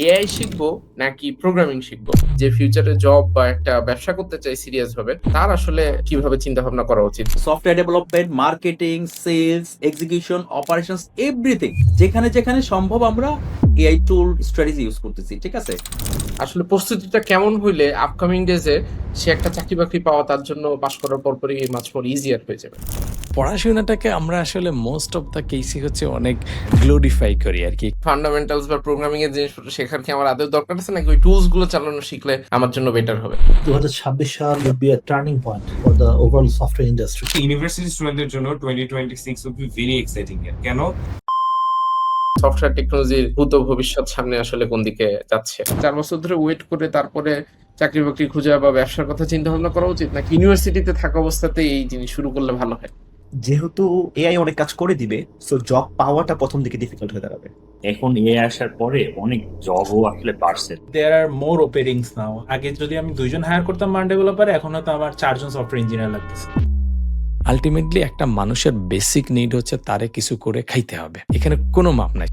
AI শিখবো নাকি programming শিখবো? যে ফিউচারে জব বা একটা ব্যবসা করতে চায় সিরিয়াস ভাবে, তার আসলে কিভাবে চিন্তা ভাবনা করা উচিত? Software development, marketing, sales, execution, operations everything যেখানে যেখানে সম্ভব আমরা এআই টুল স্ট্র্যাটেজি ইউজ করতেছি। ঠিক আছে? আসলে প্রস্তুতিটা কেমন হইলে আপকামিং ডেজ এ সে একটা চাকরি-বাকরি পাওয়া তার জন্য পাস করার পরপরই মাচ মোর ইজিয়ার হয়ে যাবে? পড়াশোনাটাকে আমরা আসলে মোস্ট অফ দ্য কেসই হচ্ছে অনেক গ্লোরিফাই করি আরকি। ফান্ডামেন্টালস বা প্রোগ্রামিং এর জিনিসপত্র শেখার কি আমার আদৌ দরকার আছে নাকি ওই টুলস গুলো চালানো শিখলে আমার জন্য বেটার হবে? 2026 সাল would be a turning point for the overall software industry. University স্টুডেন্টদের জন্য 2026 would be very exciting year. কেন? সফটওয়্যার টেকনোলজির ভূত ভবিষ্যৎ সামনে আসলে কোন দিকে যাচ্ছে? ৪ বছর ধরে ওয়েট করে তারপরে চাকরি-বাকরি খোঁজা বা ব্যবসার কথা চিন্তা ভাবনা করা উচিত নাকি ইউনিভার্সিটিতে থাকা অবস্থাতেই এই জিনিস শুরু করলে ভালো হয়? যেহেতু এআই অনেক কাজ করে দিবে, সো জব পাওয়াটা প্রথম দিকে ডিফিকাল্ট হয়ে দাঁড়াবে। এখন এআই আসার পরে অনেক জবও আসলে বাড়ছে। দেয়ার আর মোর ওপেনিংস নাও। আগে যদি আমি ২ জন হায়ার করতাম মান ডেভেলপারে, এখন হয়তো আমার ৪ জন সফটওয়্যার ইঞ্জিনিয়ার লাগতেছে। আল্টিমেটলি একটা মানুষের বেসিক নিড হচ্ছে তারে কিছু করে খাইতে হবে। এখানে কোনো মাপ নাই।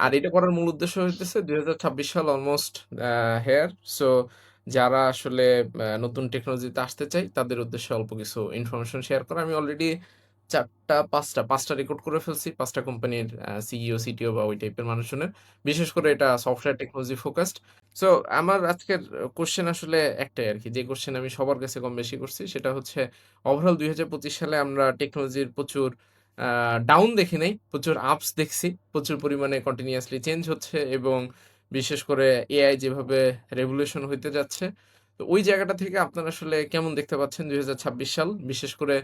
আর এটা করার মূল উদ্দেশ্য হইতেছে ২০২৬ সাল অলমোস্ট হেয়ার। সো যারা আসলে নতুন টেকনোলজিতে আসতে চায় তাদের উদ্দেশ্যে অল্প কিছু ইনফরমেশন শেয়ার করা। আমি অলরেডি ৫টা রেকর্ড করে ফেলছি। ৫ টা কোম্পানির সিইও, সিটিও বা ওই টাইপের মানুষজনের। বিশেষ করে এটা সফটওয়্যার টেকনোলজি ফোকাসড। সো আমার আজকের কোয়েশ্চেন আসলে একটাই আরকি। যে কোয়েশ্চেন আমি সবার কাছে কম বেশি করছি সেটা হচ্ছে ওভারঅল ২০২৫ সালে আমরা টেকনোলজির প্রচুর আ ডাউন দেখি নাই। প্রচুর আপস দেখছি। প্রচুর পরিমাণে কন্টিনিউয়াসলি চেঞ্জ হচ্ছে এবং বিশেষ করে এআই যেভাবে রেভলিউশন হইতে যাচ্ছে। তো ওই জায়গাটা থেকে আপনারা আসলে কেমন দেখতে পাচ্ছেন ২০২৬ সাল? বিশেষ করে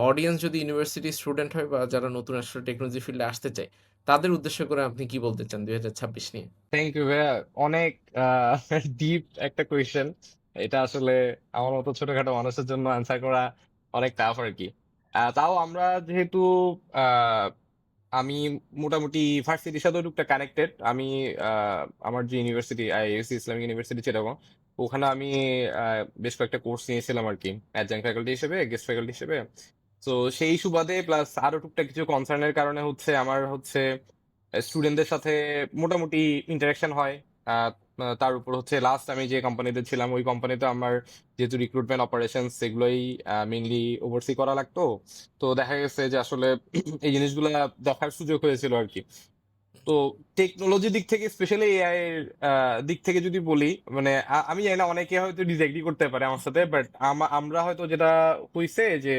অডিয়েন্স যদি ইউনিভার্সিটি স্টুডেন্ট হয় বা যারা নতুন আসলে টেকনোলজি ফিল্ডে আসতে চায়, তাদের উদ্দেশ্য করে আপনি কি বলতে চান ২০২৬ নিয়ে? থ্যাংক ইউ ভাইয়া। অনেক ডিপ একটা কোয়েশ্চেন। এটা আসলে আমার মতো ছোটখাটো মানুষের জন্য আনসার করা অনেক টাফ আরকি। তাও আমরা যেহেতু আ আমি মোটামুটি ভার্সিটির সাথেও টুকটাক কানেক্টেড। আমি আ আমার যে ইউনিভার্সিটি আইইউসি ইসলামিক ইউনিভার্সিটি চিটাগং, ওখানে আমি আ বেশ কয়েকটা কোর্স নিয়েছিলাম আরকি। অ্যাডজাঙ্ক ফ্যাকাল্টি হিসেবে, গেস্ট ফ্যাকাল্টি হিসেবে। তো সেই সুবাদে প্লাস আরো টুকটাক কিছু কনসার্ন এর কারণে হচ্ছে আমার হচ্ছে স্টুডেন্টদের সাথে মোটামুটি ইন্টারেকশন হয়। আ আ তার উপর হচ্ছে লাস্ট আমি যে কোম্পানিতে ছিলাম, ওই কোম্পানিতে আমার যেহেতু রিক্রুটমেন্ট অপারেশনস এগুলোই মেইনলি ওভারসি করা লাগতো। তো দেখা গেছে যে আসলে এই জিনিসগুলা দেখার সুযোগ হয়েছিল আরকি। তো টেকনোলজি দিক থেকে স্পেশালি এআই এর দিক থেকে যদি বলি, মানে আমি জানি না অনেকে হয়তো ডিসএগ্রি করতে পারে আমার সাথে। বাট আমরা হয়তো যেটা হইছে যে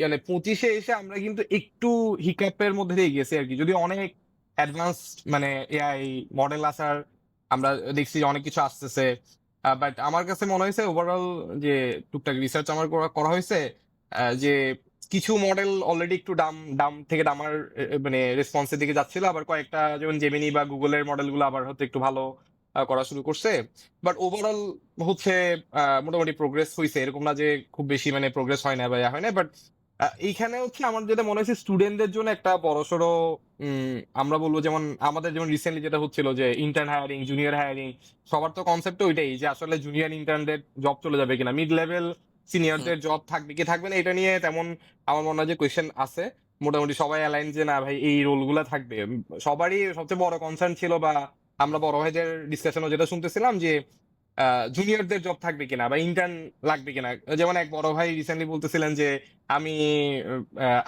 মানে ২৫ এ এসে আমরা কিন্তু একটু হিকাপের মধ্যে দিয়ে গেছি আরকি। যদিও অনেক অ্যাডভান্সড মানে এআই মডেল আসার আমরা দেখছি যে অনেক কিছু আসতেছে। বাট আমার কাছে মনে হইছে ওভারঅল যে টুকটাক রিসার্চ আমার করা হইছে যে কিছু মডেল অলরেডি একটু ডাম থেকে ডামার মানে রেসপন্স এর দিকে যাচ্ছিল। আবার কয়েকটা যেমন জেমিনি বা গুগল এর মডেলগুলো আবার হয়তো একটু ভালো করা শুরু করছে। বাট ওভারঅল হচ্ছে মোটামুটি প্রোগ্রেস হইছে। এরকম না যে খুব বেশি মানে প্রোগ্রেস হয় না বা ইয়া হয় না। বাট এইখানে হচ্ছে আমার যেটা মনে হয়েছে স্টুডেন্টদের জন্য একটা বড়সড় আমরা বলব যেমন আমাদের যেমন রিসেন্টলি যেটা হচ্ছিল যে ইন্টার্ন হায়ারিং, জুনিয়র হায়ারিং সবার তো কনসেপ্ট ওইটাই যে আসলে জুনিয়র ইন্টার্নদের জব চলে যাবে কিনা, মিড লেভেল হুম। সিনিয়রদের জব থাকবে কি থাকবে না এটা নিয়ে তেমন আমার মনে হয় যে কোয়েশ্চেন আছে। মোটামুটি সবাই অ্যালাইন যে না ভাই এই রোলগুলা থাকবে। সবারই সবচেয়ে বড় কনসার্ন ছিল বা আমরা বড় ভাইদের ডিসকাশনও যেটা শুনতেছিলাম যে জুনিয়রদের জব থাকবে কিনা বা ইন্টার্ন লাগবে কিনা। যেমন এক বড় ভাই রিসেন্টলি বলতেছিলেন যে আমি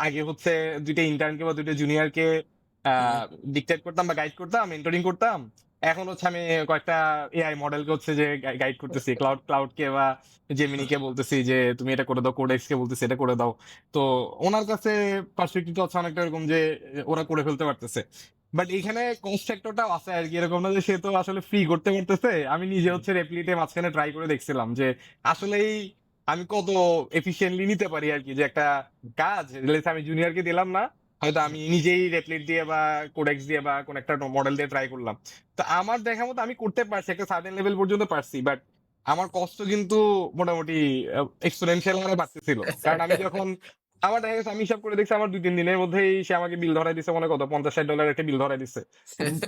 আগে হচ্ছে ২ টা ইন্টার্নকে বা ২ টা জুনিয়রকে হুম। ডিক্টেট করতাম বা গাইড করতাম, মেন্টরিং করতাম। এখন হচ্ছে আমি কয়েকটা এআই মডেলকে হচ্ছে যে গাইড করতেছি। ক্লাউডকে বা জেমিনিকে বলতেছি যে তুমি এটা করে দাও, কোডেক্সকে বলতেছি এটা করে দাও। তো ওনার কাছে পার্সপেক্টিভটা হচ্ছে অনেকটা এরকম যে ওরা করে ফেলতে পারতেছে। বাট এইখানে কস্ট ফ্যাক্টরটাও আছে আরকি। এরকম না যে সে তো আসলে ফ্রি করতে পারতেছে। আমি নিজে হচ্ছে রেপ্লিটে মাঝখানে ট্রাই করে দেখছিলাম যে আসলেই আমি কত এফিশিয়েন্টলি নিতে পারি আরকি। যে একটা কাজ লেটস আমি জুনিয়রকে দিলাম না। হয়তো আমি নিজেই রেপ্লিট দিয়ে বা কোডেক্স দিয়ে বা কোন একটা মডেল দিয়ে ট্রাই করলাম। তো আমার দেখা মতো আমি করতে পারছি। একটা সার্টেন লেভেল পর্যন্ত পারছি। বাট আমার কষ্ট কিন্তু মোটামুটি এক্সপোনেনশিয়াল হারে বাড়তেছিল। কারণ আমি যখন আমার দেখা গেছে আমি হিসাব করে দেখছি আমার 2-3 দিনের মধ্যেই সে আমাকে বিল ধরাই দিছে, মনে কত $50-60 একটা বিল ধরাই দিছে।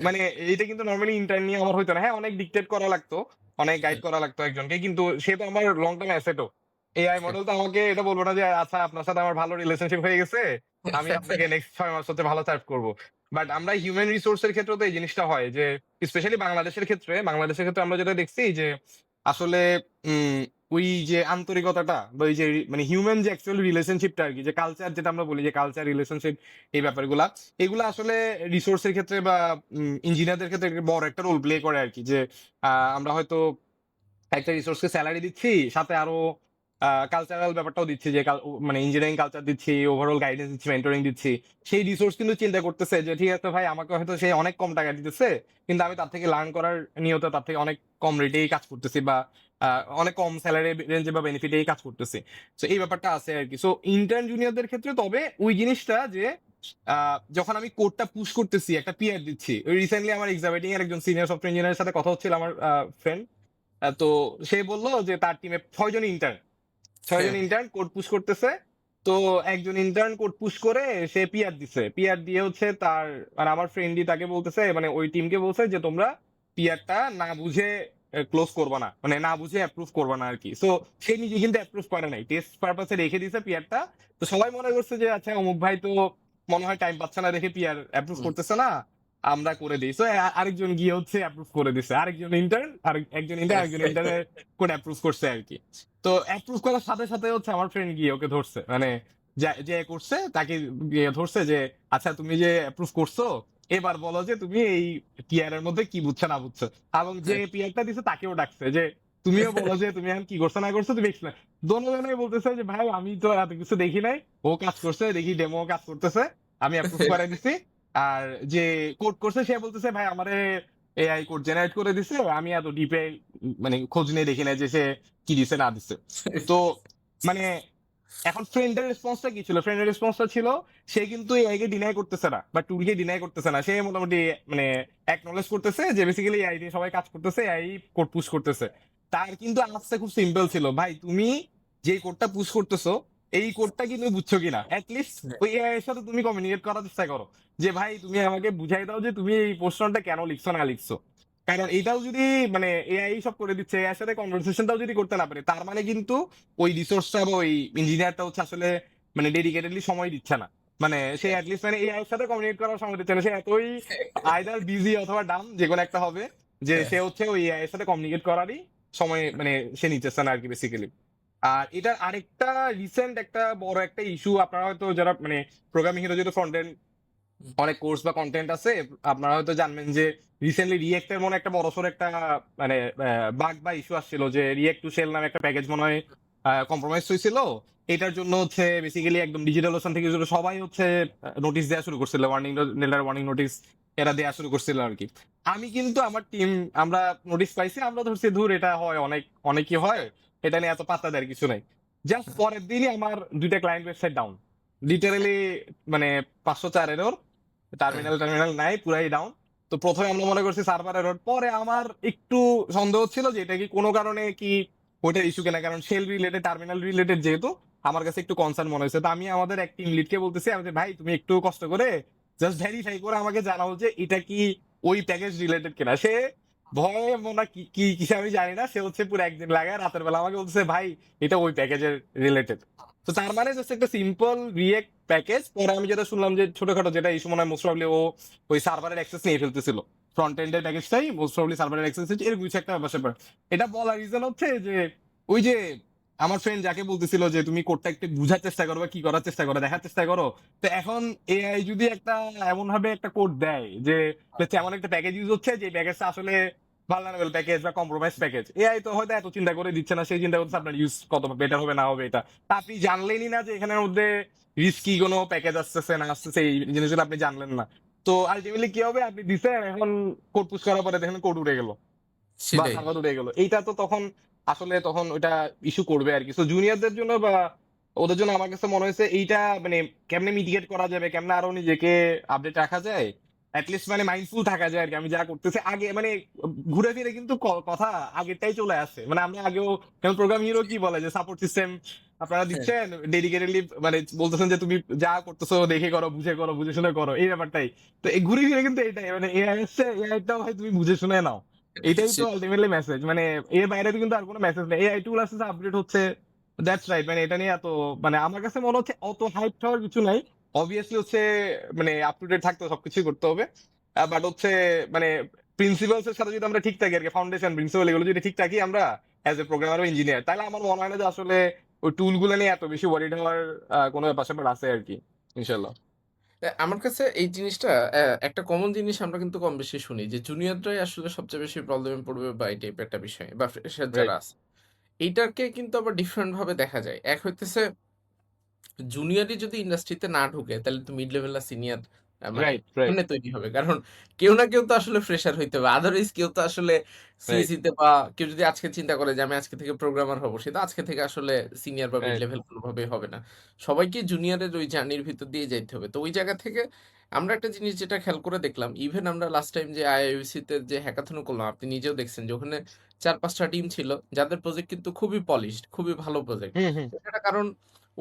মানে এইটা কিন্তু নরমালি ইন্টার্ন নিয়ে আমার হইতো না। হ্যাঁ, অনেক ডিক্টেট করা লাগতো, অনেক গাইড করা লাগতো একজনকে, কিন্তু সে তো আমার লং টার্ম অ্যাসেটও। এআই মডেল তো আমাকে এটা বলবো না যে আচ্ছা আপনার সাথে আমার ভালো রিলেশনশিপ হয়ে গেছে, আমি আপনাকে নেক্সট 6 মাস হচ্ছে ভালো সার্ভ করবো। বাট আমরা হিউম্যান রিসোর্সের ক্ষেত্রে তো এই জিনিসটা হয় যে, স্পেশালি বাংলাদেশের ক্ষেত্রে আমরা যেটা দেখছি যে আসলে উম ওই যে আন্তরিকতাটা বা ওই যে মানে হিউম্যান যে অ্যাকচুয়াল রিলেশনশিপটা আর কি, যে কালচার যেটা আমরা বলি যে কালচার রিলেশনশিপ, এই ব্যাপারগুলা এগুলা আসলে রিসোর্সের ক্ষেত্রে বা ইঞ্জিনিয়ারদের ক্ষেত্রে একটা বড় একটা রোল প্লে করে আর কি। যে আমরা হয়তো একটা রিসোর্সকে স্যালারি দিচ্ছি, সাথে আরো কালচারাল ব্যাপারটাও দিচ্ছি, যে মানে ইঞ্জিনিয়ারিং কালচার দিচ্ছি, ওভারঅল গাইডেন্স দিচ্ছি, মেন্টরিং দিচ্ছি। সেই রিসোর্স কিন্তু চিন্তা করতেছে যে ঠিক আছে ভাই, আমাকে হয়তো সে অনেক কম টাকা দিতেছে, কিন্তু আমি তার থেকে লার্ন করার নিয়তে তার থেকে অনেক কম রেটেই কাজ করতেছি, বা অনেক কম স্যালারি রেঞ্জে বা বেনিফিটেই কাজ করতেছি। তো এই ব্যাপারটা আছে আর কি। সো ইন্টার্ন জুনিয়রদের ক্ষেত্রে তবে ওই জিনিসটা যে যখন আমি কোডটা পুশ করতেছি, একটা পিআর দিচ্ছি। রিসেন্টলি আমার এক্সামিটিং এর একজন সিনিয়র সফটওয়্যার ইঞ্জিনিয়ারের সাথে কথা হচ্ছিল, আমার ফ্রেন্ড। তো সে বললো যে তার টিমে 6 জন ইন্টার্ন, 6 জন ইন্টার্ন কোড পুশ করতেছে। তো একজন ইন্টার্ন কোড পুশ করে সে পিআর দিছে, পিআর দিয়ে হচ্ছে তার মানে আমার ফ্রেন্ডই তাকে বলতেছে, মানে ওই টিমকে বলছে যে তোমরা পিআরটা না বুঝে ক্লোজ করবা না, মানে না বুঝে অ্যাপ্রুভ করবা না আর কি। সো সে নিজে কিন্তু অ্যাপ্রুভ করে নাই, টেস্ট পারপাসে রেখে দিছে পিআরটা। তো সবাই মনে করছে যে আচ্ছা অমুক ভাই তো মনে হয় টাইম পাচ্ছে না দেখে পিআর অ্যাপ্রুভ করতেছে না, আমরা করে দিই। তো আরেকজন গিয়ে হচ্ছে অ্যাপ্রুভ করে দিছে, আরেকজন ইন্টার্ন আরেকজন ইন্টার্নের কোড অ্যাপ্রুভ করছে আর কি। তো অ্যাপ্রুভ করার সাথে সাথে হচ্ছে আমার ফ্রেন্ড গিয়ে ওকে ধরছে, মানে যে করছে তাকে গিয়ে ধরছে যে আচ্ছা তুমি যে অ্যাপ্রুভ করছো, এবার বলো যে তুমি এই পিআর এর মধ্যে কি বুঝছো না বুঝছো। এবং যে পিআরটা দিছে তাকেও ডাকছে যে তুমিও বলো যে তুমি এখন কি করছো না করছো, তুমি এক্সপ্লেন। দোনোজনে বলতেছে যে ভাই আমি তো এত কিছু দেখি নাই, ও কাজ করছে দেখি, ডেমো কাজ করতেছে, আমি অ্যাপ্রুভ করে দিছি। আর যে কোড করছে সে বলতেছে ভাই আমারে এআই কোড জেনারেট করে দিছে, আমি এত ডিপে মানে খোঁজ নিয়ে দেখি না যে সে কি দিছে না দিছে। তো মানে এখন ফ্রেন্ডের রেসপন্সটা কি ছিল? ফ্রেন্ডের রেসপন্সটা ছিল সে কিন্তু এআই কে ডিনাই করতেছে না বা টুলকে ডিনাই করতেছে না, সে মোটামুটি মানে অ্যাকনলেজ করতেছে যে বেসিক্যালি এআই দিয়ে সবাই কাজ করতেছে, এআই কোড পুশ করতেছে। তার কিন্তু আনসারটা খুব সিম্পল ছিল, ভাই তুমি যে কোডটা পুশ করতেছো এই কোডটা কি তুমি বুঝছো কিনা, অ্যাটলিস্ট ওই এআই এর সাথে তুমি কমিউনিকেট করার চেষ্টা করো যে ভাই তুমি আমাকে বুঝাই দাও যে তুমি এই প্রশ্নটা কেন লিখছো না লিখছো। কারণ এটাও যদি মানে এআই সব করে দিচ্ছে, এর সাথে কনভারসেশনটাও যদি করতে না পারে, তার মানে কিন্তু ওই রিসোর্সটা বা ওই ইঞ্জিনিয়ারটা হচ্ছে আসলে মানে ডেডিকেটেডলি সময় দিচ্ছে না। মানে সে অ্যাটলিস্ট মানে এআই এর সাথে কমিউনিকেট করার সময় দিচ্ছে না, সে এতই আইদার বিজি অথবা ডাম, যে কোনো একটা হবে, যে সে হচ্ছে ওই এআই এর সাথে কমিউনিকেট করারই সময় মানে সে নিচ্ছে না আর কি বেসিক্যালি। আর এটার আরেকটা রিসেন্ট একটা বড় একটা ইস্যু, আপনারা হয়তো যারা মানে প্রোগ্রামিং এর যেহেতু ফ্রন্ট এন্ড অনেক কোর্স বা কন্টেন্ট আছে, আপনারা হয়তো জানবেন যে রিসেন্টলি রিয়েক্ট এর মনে একটা বড়সড় একটা মানে বাগ বা ইস্যু আসছিল, যে রিয়েক্ট টু শেল নামে একটা প্যাকেজ মনে হয় কম্প্রোমাইজ হয়েছিল। এটার জন্য হচ্ছে বেসিক্যালি একদম ডিজিটাল ওশান থেকে শুরু সবাই হচ্ছে নোটিশ দেওয়া শুরু করছিল, ওয়ার্নিং নোটিশ এরা দেওয়া শুরু করছিল আর কি। আমি কিন্তু আমার টিম আমরা নোটিশ পাইছি, আমরা ধরছি ধুর এটা হয় অনেকই হয়, এটা নিয়ে এত পাত্তা দেওয়ার কিছু নাই। জাস্ট পরের দিনই আমার 2টা ক্লায়েন্ট ওয়েবসাইট ডাউন, লিটারালি মানে 504 এরর, টার্মিনাল নাই, পুরাই ডাউন। তো প্রথমে আমরা মনে করছি সার্ভার এরর, পরে আমার একটু সন্দেহ ছিল যে এটা কি কোনো কারণে কি ওইটার ইস্যু কিনা, কারণ শেল রিলেটেড টার্মিনাল রিলেটেড যেহেতু আমার কাছে একটু কনসার্ন মনে হয়েছে। তো আমি আমাদের এক টিম লিডকে বলতেছি আমাদের ভাই তুমি একটু কষ্ট করে জাস্ট ভেরিফাই করে আমাকে জানাও যে এটা কি ওই প্যাকেজ রিলেটেড কিনা। সে ভয়ে মনে কি কি কিসে আমি জানি না, সে হচ্ছে পুরো একদিন লাগায় রাতের বেলা আমাকে বলতেছে ভাই এটা ওই প্যাকেজের রিলেটেড। তো তার মানে জাস্ট একটা সিম্পল রিয়েক্ট প্যাকেজ। পরে আমি যেটা শুনলাম যে ছোটখাটো যেটা ইস্যু মনে হয় মোস্ট প্রবলি ও ওই সার্ভারের অ্যাক্সেস নিয়ে ফেলতেছিল, ফ্রন্ট এন্ডের প্যাকেজটাই মোস্ট প্রবলি সার্ভারের অ্যাক্সেস এরকম কিছু একটা ব্যাপার। এটা বলার রিজন হচ্ছে যে ওই যে আমার ফ্রেন্ড যাকে বলতেছিল যে তুমি কোডটা একটু বুঝার চেষ্টা করো বা কি করার চেষ্টা করো, দেখার চেষ্টা করো। তো এখন এআই যদি একটা এমন ভাবে একটা কোড দেয় যে এমন একটা প্যাকেজ ইউজ হচ্ছে যে প্যাকেজটা আসলে ভালনারেবল প্যাকেজ বা কম্প্রোমাইজ প্যাকেজ, এআই তো হয়তো এত চিন্তা করে দিচ্ছে না, সেই চিন্তা করছে আপনার ইউজ কত বেটার হবে না হবে এটা। তা আপনি জানলেনই না যে এখানের মধ্যে রিস্কি কোনো প্যাকেজ আসতেছে না আসতেছে, এই জিনিসগুলো আপনি জানলেন না। তো আলটিমেটলি কি হবে, আপনি দিচ্ছেন, এখন কোড পুশ করার পরে দেখেন কোড উড়ে গেল বা সেটাই। সার্ভার উড়ে গেল, এইটা তো তখন আসলে তখন ওইটা ইস্যু করবে আর কি। তো জুনিয়রদের জন্য বা ওদের জন্য আমার কাছে মনে হয়েছে এইটা মানে কেমনে মিটিগেট করা যাবে, কেমনে আরো নিজেকে আপডেট রাখা যায়, অ্যাটলিস্ট মানে মাইন্ডফুল থাকা যায় আর কি। আমি যা করতেছি আগে মানে ঘুরে ফিরে কিন্তু কথা আগেরটাই চলে আসে। মানে আমরা আগেও যেমন প্রোগ্রাম হিরো কি বলে যে সাপোর্ট সিস্টেম আপনারা দিচ্ছেন ডেডিকেটেডলি, মানে বলতেছেন যে তুমি যা করতেছো দেখে করো, বুঝে শুনে করো, এই ব্যাপারটাই। তো এই ঘুরে ফিরে কিন্তু এটাই, মানে এআই এসছে, এআইটাও ভাই তুমি বুঝে শুনে নাও, এটাই তো আলটিমেটলি মেসেজ। মানে এর বাইরে তো কিন্তু আর কোনো মেসেজ নেই। এআই টুল আসছে, আপডেট হচ্ছে, দ্যাটস রাইট। মানে এটা নিয়ে এত, মানে আমার কাছে মনে হচ্ছে অত হাইপ হওয়ার কিছু নাই। অবভিয়াসলি হচ্ছে মানে আপ টু ডেট থাকতে হবে, সবকিছুই করতে হবে, বাট হচ্ছে মানে প্রিন্সিপালস এর সাথে যদি আমরা ঠিক থাকি আর কি, ফাউন্ডেশন প্রিন্সিপাল এগুলো যদি ঠিক থাকি আমরা অ্যাজ এ প্রোগ্রামার বা ইঞ্জিনিয়ার, তাহলে আমার মনে হয় না যে আসলে ওই টুল গুলো নিয়ে এত বেশি ওয়ারিড হওয়ার কোনো ব্যাপার স্যাপার আছে আর কি, ইনশাল্লাহ। আমার কাছে এই জিনিসটা একটা কমন জিনিস আমরা কিন্তু কম বেশি শুনি যে জুনিয়ররাই আসলে সবচেয়ে বেশি প্রবলেমে পড়বে বা এই টাইপের একটা বিষয় বা ফ্রেশার যারা রাইট আছে। এইটাকে কিন্তু আবার ডিফারেন্ট ভাবে দেখা যায়। এক হইতেছে জুনিয়রই যদি ইন্ডাস্ট্রিতে না ঢুকে তাহলে তো মিড লেভেল আর সিনিয়র মানে রাইট রাইট কেমনে তৈরি হবে? কারণ কেউ না কেউ তো আসলে ফ্রেশার হইতে হবে। আদারওয়াইজ কেউ তো আসলে রাইট সিএসই তে বা কেউ যদি আজকে চিন্তা করে যে আমি আজকে থেকে প্রোগ্রামার হব, সে তো আজকে থেকে আসলে সিনিয়র বা মিড রাইট লেভেল কোনোভাবেই হবে না। সবাইকে জুনিয়রের ওই জার্নির ভিতর দিয়ে যাইতে হবে। তো ওই জায়গা থেকে আমরা একটা জিনিস যেটা খেয়াল করে দেখলাম, ইভেন আমরা লাস্ট টাইম যে আইআইইউসি তে যে হ্যাকাথন করলাম, আপনি নিজেও দেখছেন যে ওখানে ৪-৫ টা টিম ছিল যাদের প্রজেক্ট কিন্তু খুবই পলিশড, খুবই ভালো প্রজেক্ট। হুম হুম এটার কারণ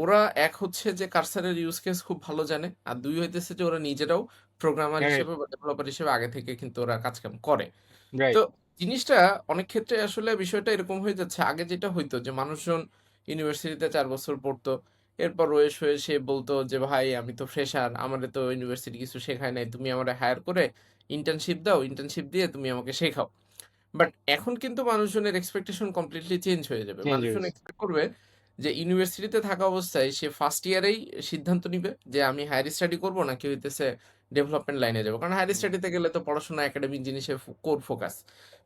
ওরা এক হচ্ছে যে কার্সারের ইউজ কেস খুব ভালো জানে, আর দুই হইতেছে যে ওরা নিজেরাও প্রোগ্রামার রাইট হিসেবে বা ডেভেলপার হিসেবে আগে থেকে কিন্তু ওরা কাজকাম করে। তো রাইট জিনিসটা অনেক ক্ষেত্রে আসলে বিষয়টা এরকম হয়ে যাচ্ছে, আগে যেটা হইতো যে মানুষজন ইউনিভার্সিটিতে ৪ বছর পড়তো, এরপর রয়েস হয়ে সে বলতো যে ভাই আমি তো ফ্রেশার, আমারে তো ইউনিভার্সিটি কিছু শেখায় নাই, তুমি আমারে হায়ার করে ইন্টার্নশিপ দাও, ইন্টার্নশিপ দিয়ে তুমি আমাকে শেখাও। বাট এখন কিন্তু মানুষজনের এক্সপেকটেশন কমপ্লিটলি চেঞ্জ হয়ে যাবে। চেঞ্জ মানুষজন হয়েছে। এক্সপেক্ট করবে যে ইউনিভার্সিটিতে থাকা অবস্থায় সে ফার্স্ট ইয়ারেই সিদ্ধান্ত নিবে যে আমি হায়ার স্টাডি করব নাকি হইতেছে ডেভেলপমেন্ট লাইনে যাব। কারণ হায়ার স্টাডিতে গেলে তো পড়াশোনা একাডেমিক জিনিসে কোর ফোকাস।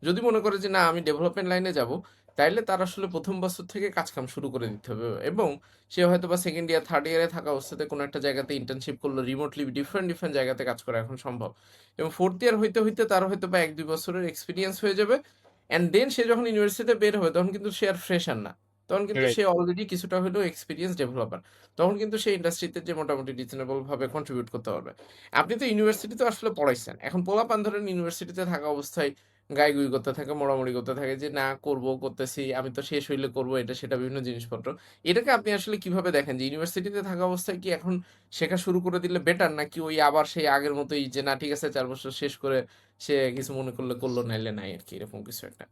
যদি মনে করে যে না আমি ডেভেলপমেন্ট লাইনে যাব, তাইলে তার আসলে ১ম বছর থেকে কাজ-কাম শুরু করে দিতে হবে এবং সে হয়তোবা 2nd ইয়ার, 3rd ইয়ারে থাকা অবস্থাতে কোনো একটা জায়গাতে ইন্টার্নশিপ করলো, রিমোটলি ডিফারেন্ট জায়গাতে কাজ করা এখন সম্ভব। এবং 4th ইয়ার হইতে তার হয়তোবা ১-২ বছরের এক্সপেরিয়েন্স হয়ে যাবে। অ্যান্ড দেন সে যখন ইউনিভার্সিটিতে বের হবে তখন কিন্তু সে আর ফ্রেশার না। তখন কিন্তু রাইট সে অলরেডি কিছুটা হলেও এক্সপেরিয়েন্স ডেভেলপার। তখন কিন্তু সে ইন্ডাস্ট্রিতে যে মোটামুটি রিজনেবল ভাবে কন্ট্রিবিউট করতে পারবে। আপনি তো ইউনিভার্সিটিতেও আসলে পড়াইছেন। এখন পোলাপান ধরেন ইউনিভার্সিটিতে থাকা অবস্থায় গাইগুই করতে থাকে, মোড়ামুড়ি করতে থাকে যে না করতেছি, আমি তো শেষ হইলে করব এটা সেটা বিভিন্ন জিনিসপত্র। এটাকে আপনি আসলে কিভাবে দেখেন যে ইউনিভার্সিটিতে থাকা অবস্থায় কি এখন শেখা শুরু করে দিলে বেটার নাকি ওই আবার সেই আগের মতোই যে না ঠিক আছে ৪ বছর শেষ করে সে কিছু মনে করলে করলো নাইলে নাই আরকি এরকম কিছু একটা?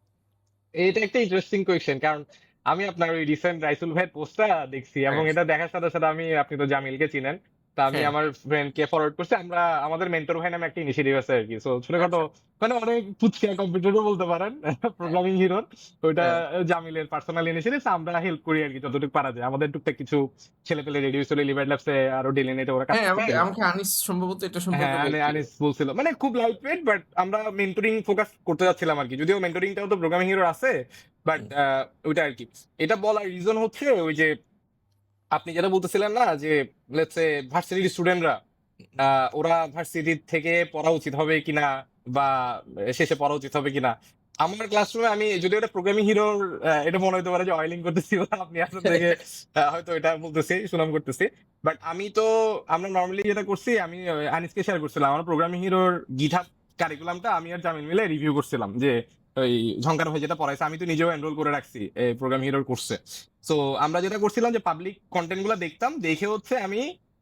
এটা একটা ইন্টারেস্টিং কোয়েশ্চেন, কারণ আমি আপনার ওই রিসেন্ট রাইসুল ভাইয়ের পোস্টটা দেখছি এবং হ্যাঁ, এটা দেখার সাথে সাথে আপনি তো জামিলকে চিনেন, তা আমি হ্যাঁ। আমার ফ্রেন্ডকে ফরওয়ার্ড করছি। আমাদের মেন্টর ভাই নামে একটা ইনিশিয়েটিভ আছে আর কি, সো ছোটখাটো আচ্ছা, মানে অনেক পুচকিয়া কম্পিউটারও বলতে পারেন, হ্যাঁ, প্রোগ্রামিং হিরোর। ওইটা হ্যাঁ। জামিলের পার্সোনাল ইনিশিয়েটিভ, আমরা হেল্প করি আর কি যতটুকু পারা যায়। আমাদের টুকটাক কিছু ছেলে পেলে রেডিও হয়েছিল, লিভার ল্যাবসে আরো ডেলিনেটে ওরা কাজ হ্যাঁ, করতেছিল। আমাকে আনিস সম্ভবত এটা হ্যাঁ, সম্পর্কে বলছিল। আনিস বলছিল মানে খুব লাইট ওয়েট, বাট আমরা মেন্টরিং ফোকাস করতে যাচ্ছিলাম আর কি, যদিও মেন্টরিংটাও তো প্রোগ্রামিং হিরো আছে, বাট হুম, ওইটা আর কি। এটা বলার রিজন হচ্ছে ওই যে আপনি যেটা বলতেছিলেন না যে লেটস সে ভার্সিটির স্টুডেন্টরা ওরা ভার্সিটি থেকে পড়া উচিত হবে কিনা বা শেষে পড়া উচিত হবে কিনা। আমার ক্লাসরুমে আমি যদি ওটা প্রোগ্রামিং হিরোর এটা মনে হতে পারে যে অয়েলিং করতেছি বা আপনি আসলে থেকে হয়তো এটা বলতেছি, সুনাম করতেছি, বাট আমি তো আমরা নর্মালি যেটা করছি, আমি আনিসকে শেয়ার করছিলাম আমার প্রোগ্রামিং হিরোর গিটহাব কারিকুলামটা আমি আর জামিল মিলে রিভিউ করছিলাম যে ওই ঝঙ্কার ভাই যেটা পড়াইছে, আমি তো নিজেও এনরোল করে রাখছি প্রোগ্রামিং হিরোর কোর্সে। সো আমরা যেটা করছিলাম যে পাবলিক কন্টেন্ট গুলো দেখতাম, দেখে হচ্ছে আমি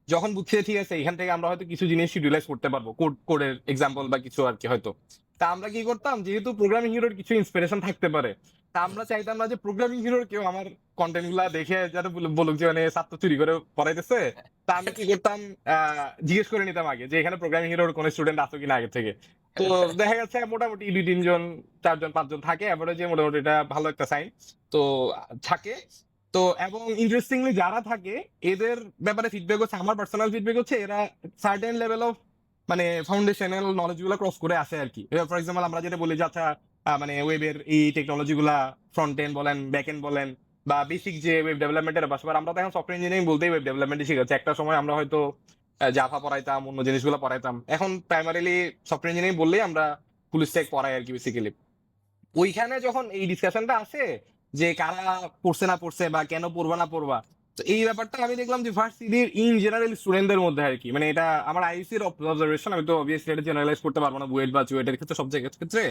যখন বুঝছি যে ঠিক আছে এখান থেকে আমরা হয়তো কিছু জিনিস ইউটিলাইজ করতে পারবো, কোডের এক্সাম্পল বা কিছু আর কি হয়তো, তা আমরা কি করতাম যেহেতু প্রোগ্রামিং হিরোর কিছু ইন্সপিরেশন থাকতে পারে, তা আমরা চাইতাম না যে প্রোগ্রামিং হিরোর কেউ আমার কন্টেন্ট গুলা দেখে যাতে বলুক যে মানে ছাত্র চুরি করে পড়াইতেছে। তা আমি কি করতাম জিজ্ঞেস করে নিতাম আগে যে এখানে প্রোগ্রামিং হিরোর কোন স্টুডেন্ট আছে কিনা আগে থেকে। তো দেখা যাচ্ছে মোটামুটি 2-3 জন 4 জন 5 জন থাকে অ্যাভারেজে, মোটামুটি এটা ভালো একটা সাইন তো থাকে। তো এবং ইন্টারেস্টিংলি যারা থাকে এদের ব্যাপারে ফিডব্যাক হচ্ছে, আমার পার্সোনাল ফিডব্যাক হচ্ছে এরা সার্টেন লেভেল অফ মানে ফাউন্ডেশনাল নলেজ গুলা ক্রস করে আসে আর কি। ফর এক্সাম্পল আমরা যেটা বলি যে আচ্ছা মানে ওয়েবের এই টেকনোলজি গুলা ফ্রন্ট এন্ড বলেন ব্যাক এন্ড বলেন বা বেসিক যে ওয়েব ডেভেলপমেন্টের পাশাপাশি আমরা তো এখন সফটওয়্যার ইঞ্জিনিয়ারিং বলতেই ওয়েব ডেভেলপমেন্টই শিখাচ্ছে। একটা সময় আমরা হয়তো জাভা পড়াইতাম, অন্য জিনিসগুলো পড়াইতাম, এখন প্রাইমারিলি সফটওয়্যার ইঞ্জিনিয়ারিং বললেই আমরা ফুল স্ট্যাক পড়াই আর কি বেসিক্যালি। ওইখানে যখন এই ডিসকাশনটা আসে যে কারা পড়ছে না পড়ছে বা কেন পড়বা না পড়বা, তো এই ব্যাপারটা আমি দেখলাম যে ভার্সিটির ইন জেনারেল স্টুডেন্টদের মধ্যে আর কি, মানে এটা আমার আইসির অবজারভেশন, আমি তো অবভিয়াসলি এটা জেনারেলাইজ করতে পারবো না বুয়েট বা চুয়েটের ক্ষেত্রে সব জায়গার ক্ষেত্রে,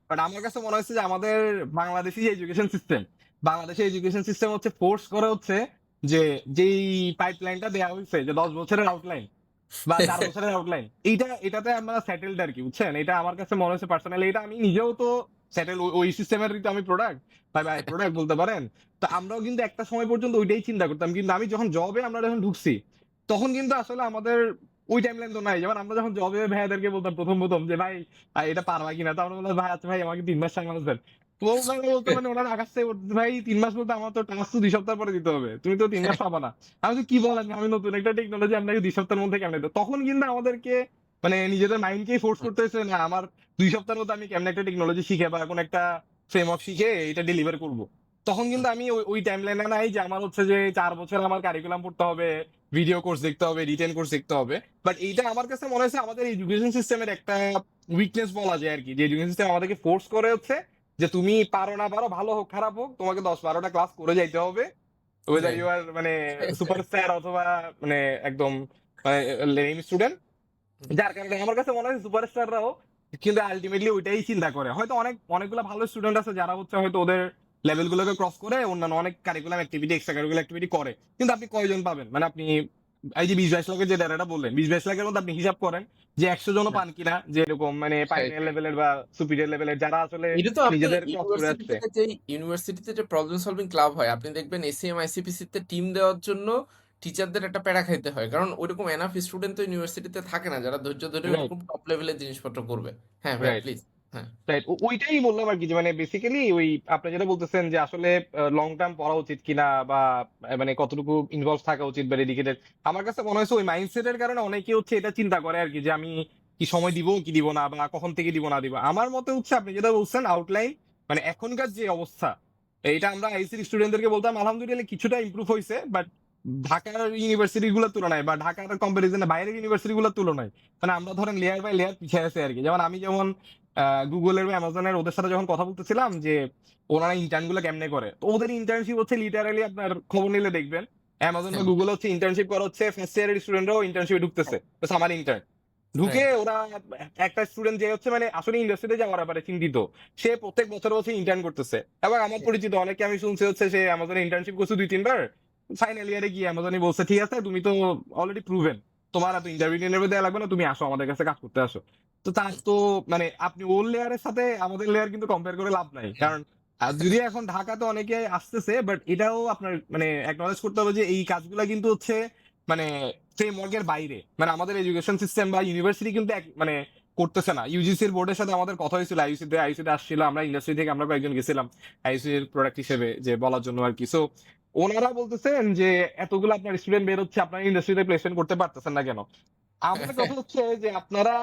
বাট আমার কাছে মনে হচ্ছে যে আমাদের বাংলাদেশি যে এডুকেশন সিস্টেম হচ্ছে ফোর্স করে হচ্ছে যে যেই পাইপলাইনটা দেওয়া হয়েছে যে 10 বছরের আউটলাইন বা 4 বছরের আউটলাইন, এটাতে আমরা সেটেলড আর কি, বুঝছেন? এটা আমার কাছে মনে হচ্ছে পার্সোনালি, এটা আমি নিজেও তো সেটেল, ওই সিস্টেমের তো আমি প্রোডাক্ট বা প্রোডাক্ট বলতে পারেন। তো আমরাও কিন্তু একটা সময় পর্যন্ত ওইটাই চিন্তা করতাম, কিন্তু আমি যখন জবে আমরা যখন ঢুকছি তখন কিন্তু আসলে আমাদের ওই টাইমলাইন তো নাই। যেমন আমরা যখন জবে ভাইয়াদেরকে বলতাম প্রথম প্রথম যে ভাই এটা পারবা কিনা, তো আমরা বললাম ভাই আচ্ছা ভাই আমাকে 3 মাস টাইম দেন। তো ওনারা বলতো মানে ওনারা আকাশ থেকে বলতো, ভাই 3 মাস বলতে আমার তো টাস্ক তো 2 সপ্তাহ পরে দিতে হবে, তুমি তো 3 মাস পাবা না। আমি বলছি, কি বলেন, আমি নতুন একটা টেকনোলজি আপনাকে 2 সপ্তাহের মধ্যে কেমনে দেবো? তখন কিন্তু আমাদেরকে মানে নিজেদের মাইন্ডকেই ফোর্স করতে হয়েছে না আমার 2 সপ্তাহের মধ্যে আমি কেমনে একটা টেকনোলজি শিখে বা কোন একটা ফ্রেমওয়ার্ক শিখে এটা ডেলিভার করব। তখন কিন্তু আমি ওই টাইম লাইনে নাই যে আমার হচ্ছে যে 4 বছর আমার কারিকুলাম পড়তে হবে, ভিডিও কোর্স দেখতে হবে, রিটেন কোর্স দেখতে হবে। বাট এইটা আমার কাছে মনে হচ্ছে আমাদের এডুকেশন সিস্টেমের একটা উইকনেস বলা যায় আর কি, যে এডুকেশন সিস্টেম আমাদেরকে ফোর্স করে হচ্ছে যে তুমি পারো না পারো, ভালো হোক খারাপ হোক, তোমাকে 10-12টা ক্লাস করে যাইতে হবে, ওয়েদার ইউ আর মানে সুপারস্টার অথবা মানে একদম মানে লেম স্টুডেন্ট। যার কারণে আমার কাছে মনে হয় সুপারস্টাররাও কিন্তু আলটিমেটলি ওইটাই চিন্তা করে। হয়তো অনেকগুলো ভালো স্টুডেন্ট আছে যারা হচ্ছে হয়তো ওদের লেভেল গুলোকে ক্রস করে অন্যান্য অনেক curriculum activity, extra curriculum activity করে, কিন্তু আপনি কয়জন পাবেন? মানে আপনি এই যে 20-22 লাখের যে ডেটাটা বললেন, 20-22 লাখের মধ্যে আপনি হিসাব করেন যে 100 জনও পান কিনা যে এরকম মানে পাইনিয়ার লেভেলের বা সুপিরিয়র লেভেলের যারা আসলে এটা তো আপনি নিজেদের ক্রস করে আসছে। ইউনিভার্সিটিতে যে প্রবলেম সলভিং ক্লাব হয়, আপনি দেখবেন এসিএম আইসিপিসি তে টিম দেওয়ার জন্য টিচারদের একটা প্যারা খাইতে হয়, কারণ ওইরকম এনাফ স্টুডেন্ট তো ইউনিভার্সিটিতে থাকে না যারা ধৈর্য ধরে রাইট, ওরকম টপ লেভেলের জিনিসপত্র করবে। হ্যাঁ ভাইয়া রাইট, প্লিজ। হ্যাঁ রাইট। ওইটাই বললাম আর কি, যে মানে বেসিক্যালি ওই আপনি যেটা বলতেছেন যে আসলে লং টার্ম পড়া উচিত কিনা বা মানে কতটুকু ইনভলভ থাকা উচিত বা ডেডিকেটেড। আমার কাছে মনে হয়েছে ওই মাইন্ডসেটের কারণে অনেকে হচ্ছে এটা চিন্তা করে আর কি, যে আমি কি সময় দিব কি দিব না, বা কখন থেকে দিব না দিব। আমার মতে হচ্ছে আপনি যেটা বলছেন আউটলাইন, মানে এখনকার যে অবস্থা, এটা আমরা আইসির স্টুডেন্টদেরকে বলতাম আলহামদুলিল্লাহ কিছুটা ইমপ্রুভ হয়েছে, বাট ঢাকার ইউনিভার্সিটি গুলোর তুলনায় বা ঢাকার কম্পারিজনে বাইরের ইউনিভার্সিটি গুলোর তুলনায় মানে আমরা ধরেন লেয়ার বাই লেয়ার পিছিয়ে আছে আর কি। যেমন আমি যেমন গুগলের বা অ্যামাজনের ওদের সাথে যখন কথা বলতেছিলাম যে ওনারা ইন্টার্ন গুলো কেমনে করে, তো ওদের ইন্টার্নশিপ হচ্ছে লিটারালি আপনার খবর নিলে দেখবেন অ্যামাজন বা গুগল হচ্ছে ইন্টার্নশিপ করা হচ্ছে, ফার্স্ট ইয়ারের স্টুডেন্টরাও ইন্টার্নশিপে ঢুকতেছে, আমার ইন্টার্ন ঢুকে ওরা একটা স্টুডেন্ট যে হচ্ছে মানে আসলে ইন্ডাস্ট্রিতে যাওয়ার ব্যাপারে চিন্তিত, সে প্রত্যেক বছর বছর ইন্টার্ন করতেছে। এবং আমার পরিচিত অনেকে আমি শুনছি হচ্ছে সে অ্যামাজনে ইন্টার্নশিপ করছে 2-3 বার, ফাইনাল ইয়ারে গিয়ে অ্যামাজনই বলছে ঠিক আছে তুমি তো অলরেডি প্রুভেন, তোমার এত ইন্টারভিউ দেওয়া লাগবে না, তুমি আসো আমাদের কাছে কাজ করতে আসো। তো তার তো মানে আপনি ওর লেয়ারের সাথে আমাদের লেয়ার কিন্তু কম্পেয়ার করে লাভ নাই, কারণ যদি এখন ঢাকাতে অনেকে আসতেছে, বাট এটাও আপনার মানে অ্যাকনলেজ করতে হবে যে এই কাজগুলা কিন্তু হচ্ছে মানে ফ্রেমওয়ার্কের বাইরে, মানে আমাদের এডুকেশন সিস্টেম বা ইউনিভার্সিটি কিন্তু মানে করতেছে না। ইউজিসির বোর্ডের সাথে আমাদের কথা হয়েছিল, আইসিতে আসছিল, আমরা ইন্ডাস্ট্রি থেকে আমরা কয়েকজন গেছিলাম আইসির প্রোডাক্ট হিসেবে যে বলার জন্য আর কি। সো ওনারা বলতেছেন যে এতগুলো আপনার স্টুডেন্ট বের হচ্ছে, আপনার ইন্ডাস্ট্রিতে প্লেসমেন্ট করতে পারতেছেন না কেন? আমাদের কথা হচ্ছে যে আপনারা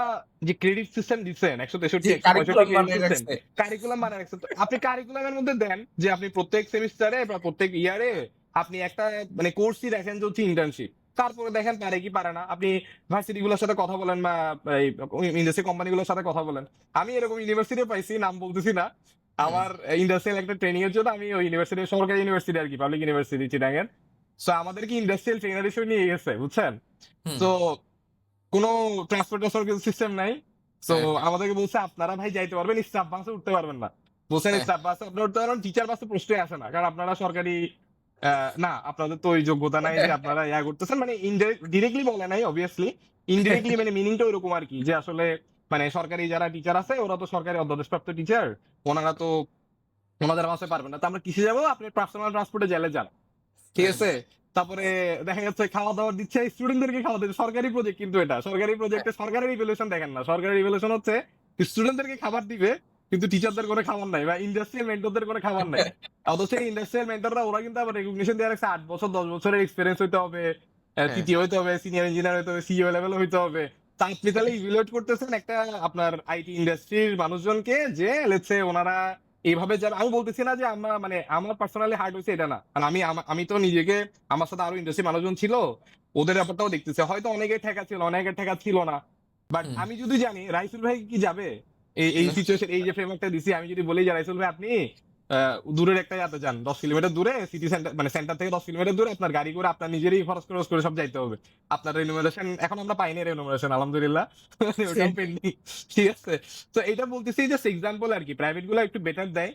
যে ক্রেডিট সিস্টেম দিচ্ছেন 163 165 ক্রেডিট সিস্টেম, কারিকুলাম বানায় রাখছেন, তো আপনি কারিকুলামের মধ্যে দেন যে আপনি প্রত্যেক সেমিস্টারে বা প্রত্যেক ইয়ারে আপনি একটা মানে কোর্সই দেখেন যে হচ্ছে ইন্টার্নশিপ, তারপরে দেখেন পারে কি পারে না। আপনি ভার্সিটি গুলোর সাথে কথা বলেন বা ইন্ডাস্ট্রি কোম্পানি গুলোর সাথে কথা বলেন। আমি এরকম ইউনিভার্সিটি পাইছি, নাম বলতেছি না, আমার ইন্ডাস্ট্রিয়াল একটা ট্রেনিং এর জন্য আমি ওই ইউনিভার্সিটি, সরকারি ইউনিভার্সিটি আর কি, পাবলিক ইউনিভার্সিটি চিটাগাং। সো আমাদেরকে ইন্ডাস্ট্রিয়াল ট্রেনার হিসেবে নিয়ে গেছে, বুঝছেন? তো কোনো ট্রান্সপোর্টেশন সিস্টেম নাই। তো আমাদেরকে বলছে আপনারা ভাই যাইতে পারবেন, স্টাফ বাসে উঠতে পারবেন না। বলছেন স্টাফ বাসে আপনারা উঠতে পারবেন, টিচার বাসে প্রশ্নই আসে না, কারণ আপনারা সরকারি না, আপনাদের তো ওই যোগ্যতা নাই যে আপনারা ইয়া করতেছেন। মানে ডিরেক্টলি বলে নাই অবভিয়াসলি, ইনডিরেক্টলি মানে মিনিংটা ওইরকম আর কি, যে আসলে মানে সরকারি যারা টিচার আছে ওরা তো সরকারি অধ্যাদেশপ্রাপ্ত টিচার, ওনারা তো ওনাদের বাসে পারবেন না, তো আমরা কিসে যাবো? আপনি পার্সোনাল ট্রান্সপোর্টে জেলে যান, ঠিক আছে? তারপরে দেখা যাচ্ছে খাওয়া দাওয়ার দিচ্ছে স্টুডেন্টদেরকে, খাওয়া দিচ্ছে, সরকারি প্রজেক্ট কিন্তু এটা সরকারি প্রজেক্টে সরকারের রিভলিউশন দেখেন না, সরকারের রিভলিউশন হচ্ছে স্টুডেন্টদেরকে খাবার দিবে কিন্তু টিচারদের করে খাবার নাই বা ইন্ডাস্ট্রিয়াল মেন্টরদের করে খাবার নাই। অথচ ইন্ডাস্ট্রিয়াল মেন্টররা ওরা কিন্তু আবার রেকগনিশন দেওয়া রাখছে 8 বছর 10 বছরের এক্সপিরিয়েন্স হইতে হবে, তৃতীয় হইতে হবে, সিনিয়র ইঞ্জিনিয়ার হইতে হবে, সিইও লেভেল হইতে হবে। তা আপনি তাহলে ইভ্যালুয়েট করতেছেন একটা আপনার আইটি ইন্ডাস্ট্রির মানুষজনকে যে লেটস সে ওনারা এইভাবে যাবে। আমি বলতেছি না যে আমরা মানে আমার পার্সোনালি হার্ড হয়েছে এটা না, কারণ আমি তো নিজেকে, আমার সাথে আরো ইন্ডাস্ট্রি মানুষজন ছিল, ওদের ব্যাপারটাও দেখতেছে, হয়তো অনেকের ঠেকা ছিল অনেকের ঠেকা ছিল না। বাট আমি যদি জানি রাইসুল ভাই কি যাবে এই সিচুয়েশন, এই যে ফ্রেমওয়ার্কটা দিছি, আমি যদি বলি যে রাইসুল ভাই আপনি দূরের একটা যাতে যান 10 কিলোমিটার দূরে, সিটি সেন্টার মানে সেন্টার থেকে 10 কিলোমিটার দূরে, আপনার গাড়ি করে আপনার নিজেরই খরচ করে সব যাইতে হবে, আপনার রেনুমারেশন এখন আমরা পাইনি, রেনুমারেশন আলহামদুলিল্লাহ ওটাও পেন্ডিং, ঠিক আছে? তো এটা বলতেছি যে এক্সাম্পল আর কি, প্রাইভেট গুলো একটু বেটার দেয়,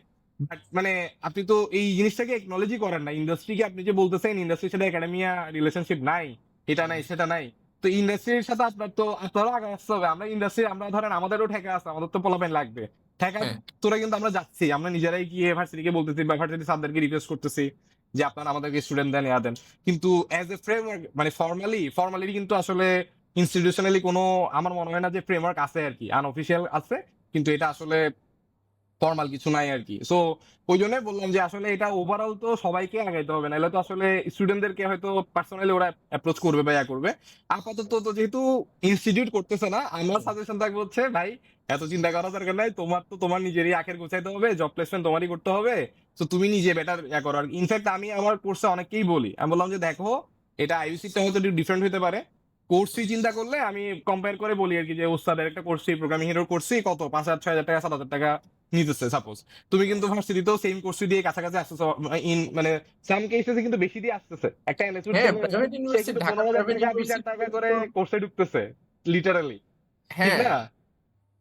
বাট মানে আপনি তো এই জিনিসটাকে একনলেজই করেন না, ইন্ডাস্ট্রিকে আপনি যে বলতেছেন ইন্ডাস্ট্রির সাথে একাডেমিয়া রিলেশনশিপ নাই, এটা নাই সেটা নাই। তো ইন্ডাস্ট্রির সাথে আপনারও আগে আসতে হবে। আমরা ধরেন আমাদেরও ঠেকা আছে, আমাদের তো পোলাপাইন লাগবে ঠেকা। হ্যাঁ তোরা কিন্তু আমরা যাচ্ছি, আমরা নিজেরাই গিয়ে ভার্সিটিকে বলতেছি বা ভার্সিটি স্যারদেরকে রিকোয়েস্ট করতেছি যে আপনারা আমাদেরকে স্টুডেন্ট দেন, ইয়া দেন। কিন্তু অ্যাজ এ ফ্রেমওয়ার্ক মানে ফর্মালি কিন্তু আসলে ইনস্টিটিউশনালি কোনো আমার মনে হয় না যে ফ্রেমওয়ার্ক আছে আর কি, আনঅফিসিয়াল আছে, কিন্তু এটা আসলে ফর্মাল কিছু নাই আর কি। সো ওই জন্যই বললাম যে আসলে এটা ওভারঅল তো সবাইকে আগাইতে হবে, নাহলে তো আসলে স্টুডেন্টদেরকে হয়তো পার্সোনালি ওরা অ্যাপ্রোচ করবে বা ইয়া করবে। আপাতত তো যেহেতু ইনস্টিটিউট করতেছে না, আমার সাজেশন থাকবে হচ্ছে ভাই এত চিন্তা করার দরকার নাই, তোমার নিজেরই আখের গোছাইতে হবে, জব প্লেসমেন্ট তোমারই করতে হবে। তো তুমি নিজে বেটার ইয়া করো। আর ইনফ্যাক্ট আমি আমার কোর্সে অনেককেই বলি, আমি বললাম যে দেখো এটা আইইউসিটা হয়তো একটু ডিফারেন্ট হতে পারে, কোর্স ফি চিন্তা করলে আমি কম্পেয়ার করে বলি আর কি যে ওস্তাদের একটা কোর্স ফি প্রোগ্রামিং হিরোর কোর্স ফি কত 5,000 6,000 টাকা 7,000 টাকা নিতেছে সাপোজ। তুমি কিন্তু ভার্সিটিতেও সেম কোর্স দিয়ে কাছাকাছি আসতেছো, মানে সাম কেসেসে কিন্তু বেশি দিয়ে আসতেছে। একটা এনএসইউর হ্যাঁ, জন্য প্রাইভেট সে ইউনিভার্সিটি, কিন্তু ঢাকা 15,000 প্রাইভেট টাকা 20,000 টাকা ইউনিভার্সিটি করে তো কোর্সে ঢুকতেছে লিটারালি, ঠিক হ্যাঁ, না?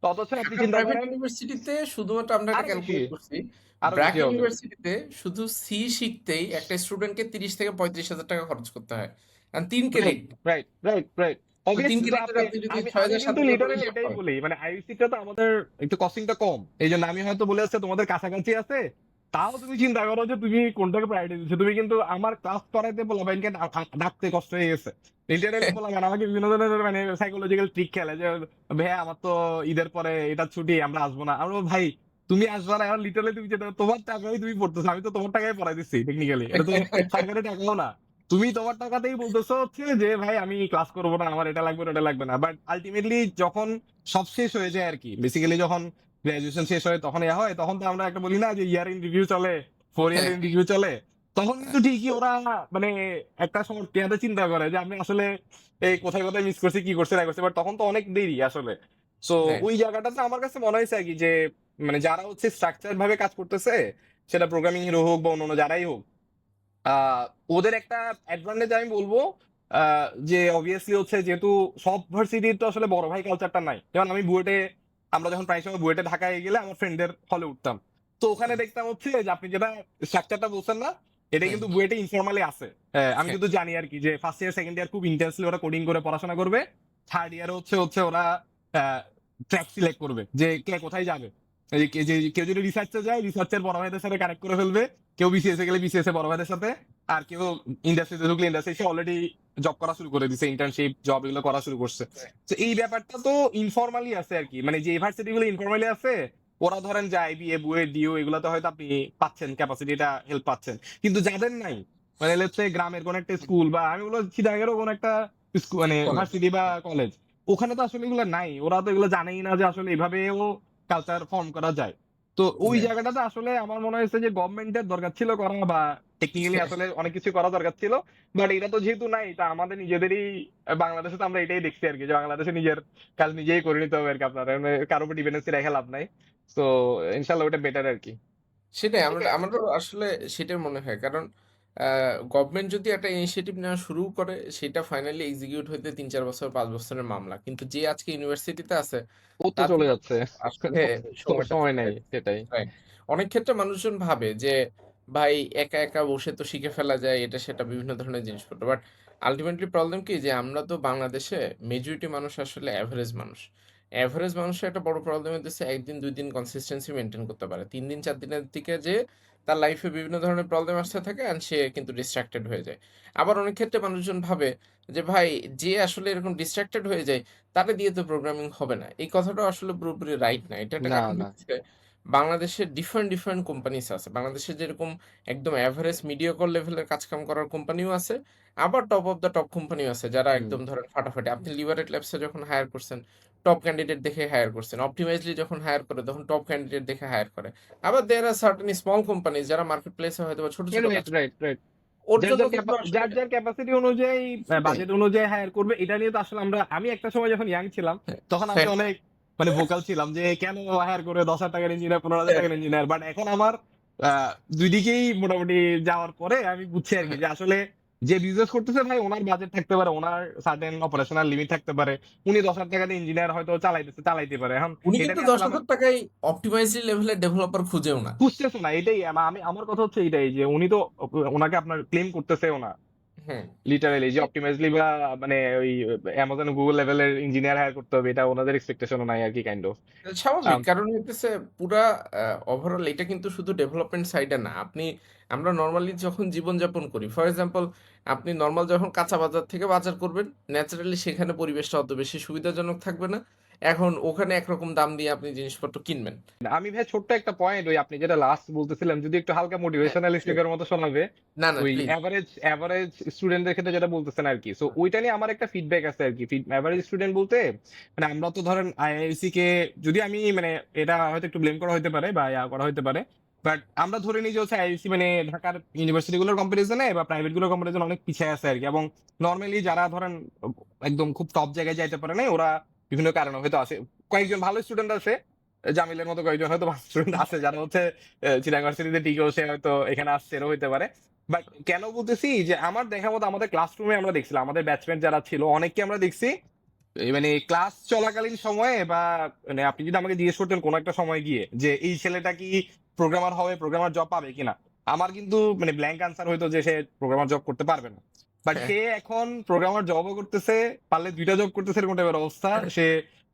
তো অথচ আপনি ঢাকা চিন্তা প্রাইভেট করেন ইউনিভার্সিটিতে শুধুমাত্র আমরা এটা আরো বেশি, ক্যালকুলেট করছি, আরো ব্র্যাক বেশি হবে। ইউনিভার্সিটিতে শুধু সি শিখতেই একটা স্টুডেন্টকে 30,000 থেকে 35,000 টাকা খরচ করতে হয়, কারণ 3 right credit. Right right right তো 3 অবভিয়াসলি। তো ক্রেডিটের আপনি আপনি যদি আমি আমি 6,000 কিন্তু 7,000 করে লিটারালি হিসাব এটাই করেন। বলি, মানে আইইউসিটা তো আমাদের একটু কস্টিংটা কম, এই জন্য আমি হয়তো বলে আসছে তোমাদের কাছাকাছি আছে। তাও তুমি চিন্তা করো যে তুমি কোনটাকে প্রায়োরিটি দিচ্ছ। তুমি কিন্তু আমার ক্লাস করাইতে পোলাপাইনকে ডাকতে কষ্ট হয়ে গেছে, লিটারালি পোলাপাইন আমাকে বিভিন্ন ধরনের মানে সাইকোলজিক্যাল ট্রিক খেলে যে ভাইয়া আমার তো ঈদের পরে এটা ছুটি, আমরা আসবো না। আমরা ভাই তুমি আসবা না, এখন লিটারালি তুমি যেটা তোমার টাকাই তুমি পড়তেছো, আমি তো তোমার টাকায় পড়াই দিচ্ছি টেকনিক্যালি, এটা তো সরকারি টাকাও না। তুমি তোমার টাকাতেই বলতেছো হচ্ছে যে ভাই আমি ক্লাস করবো না, আমার এটা লাগবে না ওটা লাগবে না। বাট আলটিমেটলি যখন সব শেষ হয়ে যায় আর কি, বেসিক্যালি যখন গ্রাজুয়েশন শেষ হয় তখন ইয়া হয়, তখন তো আমরা একটা বলি না যে ইয়ার ইন রিভিউ চলে, 4 ইয়ার ইন রিভিউ চলে। তখন কিন্তু ঠিকই ওরা মানে একটা সময় পেয়াদে চিন্তা করে যে আমি আসলে এই কোথায় কোথায় মিস করছি, কি করছি না করছি, বাট তখন তো অনেক দেরি আসলে। সো হ্যাঁ ওই জায়গাটাতে আমার কাছে মনে হয়েছে আর কি যে মানে যারা হচ্ছে স্ট্রাকচার ভাবে কাজ করতেছে, সেটা প্রোগ্রামিং হিরো হোক বা অন্য যারাই হোক, আহ, ওদের একটা অ্যাডভান্টেজ আমি বলবো যে অবভিয়াসলি হচ্ছে যেহেতু সব ভার্সিটির তো আসলে বড় ভাই কালচারটা নাই। যেমন আমি বুয়েটে, আমরা যখন প্রায় সময় বুয়েটে ঢাকায় গেলে আমার ফ্রেন্ডের হলে উঠতাম, তো ওখানে দেখতাম হচ্ছে যে আপনি যেটা স্ট্রাকচারটা বলছেন না, এটা হ্যাঁ কিন্তু বুয়েটে ইনফর্মালি আছে। আমি হ্যাঁ কিন্তু জানি আর কি যে ফার্স্ট ইয়ার সেকেন্ড ইয়ার খুব ইন্টেন্সলি ওরা কোডিং করে পড়াশোনা করবে, থার্ড ইয়ারে হচ্ছে হচ্ছে ওরা ট্র্যাক সিলেক্ট করবে যে কে কোথায় যাবে। এই কেউ যদি রিসার্চে যায় রিসার্চের বড় ভাইদের সাথে কানেক্ট করে ফেলবে, কেউ বিসিএস এ গেলে বিসিএস এ বড় ভাইদের সাথে, আর কেউ ইন্ডাস্ট্রিতে ঢুকলে ইন্ডাস্ট্রি সে অলরেডি জব করা শুরু করে দিছে, ইন্টার্নশিপ জব এগুলো করা শুরু করছে। তো এই ব্যাপারটা তো ইনফর্মালি আছে আর কি, মানে যে ইউনিভার্সিটি গুলো ইনফর্মালি আছে ওরা ধরেন যে আইবিএ বুয়েট ডিও এগুলোতে হয়তো আপনি পাচ্ছেন ক্যাপাসিটিটা হেল্প পাচ্ছেন, কিন্তু যাদের নাই মানে লেটস সে গ্রামের কোন একটা স্কুল বা আমি বলবো চিটাগেরও কোন একটা স্কুল মানে কলেজ। ভার্সিটি বা কলেজ, ওখানে তো আসলে এগুলো নাই, ওরা তো এগুলো জানেই না যে আসলে এভাবেও কালচার ফর্ম করা যায়। তো ওই হ্যাঁ জায়গাটাতে আসলে আমার মনে হয়েছে যে গভর্নমেন্টের দরকার ছিল করা, বা টেকনিক্যালি আসলে অনেক কিছু করা দরকার ছিল। বাট এটা তো যেহেতু নাই, তা আমাদের নিজেদেরই বাংলাদেশে তো আমরা এটাই দেখছি আর কি, যে বাংলাদেশে নিজের কাজ নিজেই করে নিতে হবে আর কি, আপনার মানে কারোর উপর ডিপেন্ডেন্সি রেখে লাভ নাই। তো ইনশাল্লাহ ওটা বেটার আর কি। সেটাই আমারও আসলে সেটাই মনে হয়, কারণ গভর্নমেন্ট যদি একটা ইনিশিয়েটিভ নেওয়া শুরু করে সেটা ফাইনালি এক্সিকিউট হইতে 3-4 বছর 5 বছরের মামলা, কিন্তু যে আজকে ইউনিভার্সিটিতে আছে ও তো তার চলে কিন্তু যাচ্ছে, আসলে সময়টা সময় চলে নেই যাচ্ছে। সেটাই। Right. অনেক ক্ষেত্রে মানুষজন ভাবে যে ভাই একা একা বসে তো শিখে ফেলা যায় এটা সেটা বিভিন্ন ধরনের জিনিসপত্র, বাট আলটিমেটলি প্রবলেম কি যে আমরা তো বাংলাদেশে মেজরিটি মানুষ আসলে অ্যাভারেজ মানুষ। অ্যাভারেজ মানুষের একটা বড় প্রবলেম হচ্ছে 1 দিন 2 দিন কনসিস্টেন্সি মেনটেন করতে পারে, 3 দিন 4 দিনের দিকে যে তার লাইফে বিভিন্ন ধরনের প্রবলেম আসতে থাকে অ্যান্ড সে কিন্তু ডিস্ট্রাক্টেড হয়ে যায়। আবার অনেক ক্ষেত্রে মানুষজন ভাবে যে ভাই যে আসলে এরকম ডিস্ট্রাক্টেড হয়ে যায় তাকে দিয়ে তো প্রোগ্রামিং হবে না, এই কথাটা আসলে পুরোপুরি রাইট না। এটা একটা না কারণ না হচ্ছে বাংলাদেশের ডিফারেন্ট কোম্পানিস আছে। বাংলাদেশে যেরকম একদম এভারেজ মিডিওকর লেভেলের কাজকাম করার কোম্পানিও আছে, আবার টপ অফ দ্য টপ কোম্পানিও আছে যারা হুম একদম ধরেন ফাটাফাটি। আপনি লিবারেট ল্যাবসে যখন হায়ার করছেন টপ ক্যান্ডিডেট দেখে হায়ার করছেন, অপটিমাইজলি যখন হায়ার করে তখন টপ ক্যান্ডিডেট দেখে হায়ার করে। আবার দেয়ার আর সার্টেন স্মল কোম্পানিজ যারা মার্কেট প্লেসে হয়তো বা ছোট ছোট কাজ রাইট করে। রাইট রাইট ওর যার জন্য যার কিন্তু আসলে যার যার ক্যাপাসিটি অনুযায়ী সেটাই। বাজেট অনুযায়ী হায়ার করবে, এটা নিয়ে তো আসলে আমি একটা সময় যখন ইয়াং ছিলাম তখন আমি হ্যাঁ অনেক মানে ভোকাল ছিলাম যে কেন হায়ার করে 10,000 টাকার ইঞ্জিনিয়ার 15,000 টাকার ইঞ্জিনিয়ার। বাট এখন আমার দুই দিকেই মোটামুটি যাওয়ার পরে আমি বুঝছি আর কি যে আসলে যে বিজনেস করতেছে ভাই ওনার বাজেট থাকতে পারে, ওনার সার্টেন অপারেশনাল লিমিট থাকতে পারে, উনি 10,000 টাকা দিয়ে ইঞ্জিনিয়ার হয়তো চালাইতে পারে। এখন উনি এটা কিন্তু নিয়ে আসলে 10,000 টাকায় অপটিমাইজড লেভেলের ডেভেলপার খুঁজেও না। বুঝতেছে না, এটাই আমার কথা হচ্ছে এটাই যে উনি তো ওনাকে আপনার ক্লেম করতেছেও না হ্যাঁ, লিটারালি যে অপটিমাইজলি বা মানে ওই অ্যামাজন গুগল লেভেলের ইঞ্জিনিয়ার হায়ার করতে হবে, এটা ওনাদের এক্সপেকটেশনও নাই আর কি কাইন্ড অফ। স্বাভাবিক। কারণ হইতেছে পুরা ওভারঅল এটা কিন্তু শুধু ডেভেলপমেন্ট সাইডে না। আমরা নরমালি যখন জীবনযাপন করি, ফর এক্সাম্পল আপনি নরমাল যখন কাঁচা বাজার থেকে বাজার করবেন, ন্যাচারালি সেখানে পরিবেশটা অত বেশি সুবিধাজনক থাকবে না। এখন ওখানে একরকম দাম দিয়ে আপনি জিনিসপত্র কিনবেন। আমি ভাই ছোট্ট একটা পয়েন্ট, ওই আপনি যেটা লাস্ট বলতেছিলেন যদি একটু হালকা হ্যাঁ, মোটিভেশনাল শিওর। স্পিকারের মতো শোনাবে, না, না ওই প্লিজ। অ্যাভারেজ স্টুডেন্টদের ক্ষেত্রে যেটা বলতেছেন আর কি, সো ওইটা নিয়ে আমার একটা ফিডব্যাক আছে আর কি। অ্যাভারেজ স্টুডেন্ট বলতে মানে আমরা তো ধরেন আইআইসি কে, যদি আমি মানে এটা হয়তো একটু ব্লেম করা হতে পারে বা করা হতে পারে, বাট আমরা ধরে নিই যে হচ্ছে আইআইসি মানে ঢাকার ইউনিভার্সিটি গুলোর কম্পারিজনে বা প্রাইভেট গুলোর কম্পারিজনে অনেক পিছিয়ে আছে আর কি। এবং নর্মালি যারা ধরেন একদম খুব টপ জায়গায় যাইতে পারে না, ওরা বিভিন্ন কারণে হয়তো আছে, কয়েকজন ভালো স্টুডেন্ট আছে, জামিলের মতো কয়েকজন হয়তো ভালো স্টুডেন্ট আছে যারা হচ্ছে চিটাগাং ইউনিভার্সিটিতে টিকেও সে হয়তো এখানে আসছে, এরও হইতে পারে। বাট কেন বলতেছি যে আমার দেখা মতো আমাদের ক্লাসরুমে আমরা দেখছিলাম, আমাদের ব্যাচমেট যারা ছিল অনেককে আমরা দেখছি মানে ক্লাস চলাকালীন সময়ে বা মানে আপনি যদি আমাকে জিজ্ঞেস করতেন কোনো একটা সময় গিয়ে যে এই ছেলেটা কি প্রোগ্রামার হবে, প্রোগ্রামার জব পাবে কিনা, আমার কিন্তু মানে ব্ল্যাঙ্ক আনসার হইতো যে সে প্রোগ্রামার জব করতে পারবে না। বাট হ্যাঁ, সে এখন প্রোগ্রামার জবও করতেছে, পারলে 2টা জব করতেছে এরকম টাইপের অবস্থা, সে